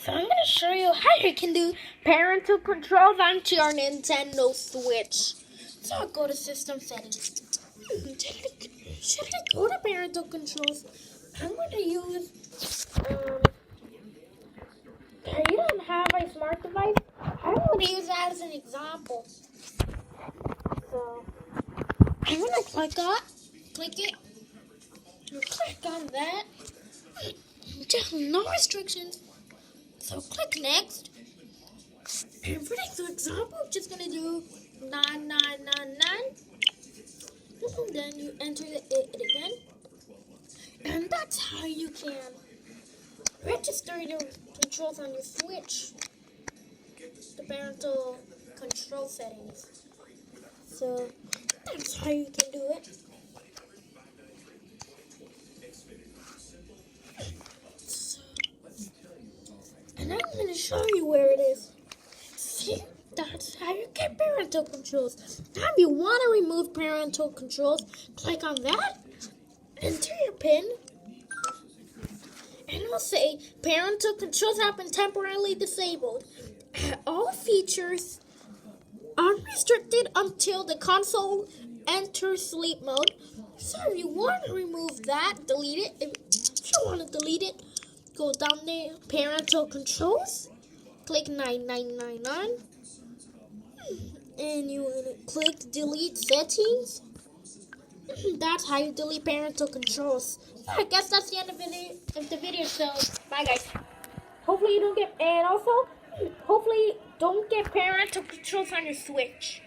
So I'm going to show you how you can do parental controls onto your Nintendo Switch. So I'll go to System Settings. Should I go to Parental Controls? I'm going to use, you don't have a smart device? I'm going to use that as an example. So I'm going to click it, click on that. Just no restrictions. So click next. And for the example, I'm just gonna do 9999. And then you enter it again. And that's how you can register your controls on your Switch. The parental control settings. So that's how you can do it. And I'm going to show you where it is. See, that's how you get parental controls. Now if you want to remove parental controls, click on that, enter your PIN, and it'll say parental controls have been temporarily disabled. All features unrestricted until the console enters sleep mode. So if you want to remove that, delete it. If you want to delete it, go down there, parental controls, click 9999, and you want to click delete settings. That's how you delete parental controls. I guess that's the end of the video, so bye guys. Hopefully you don't get, and also, hopefully don't get parental controls on your Switch.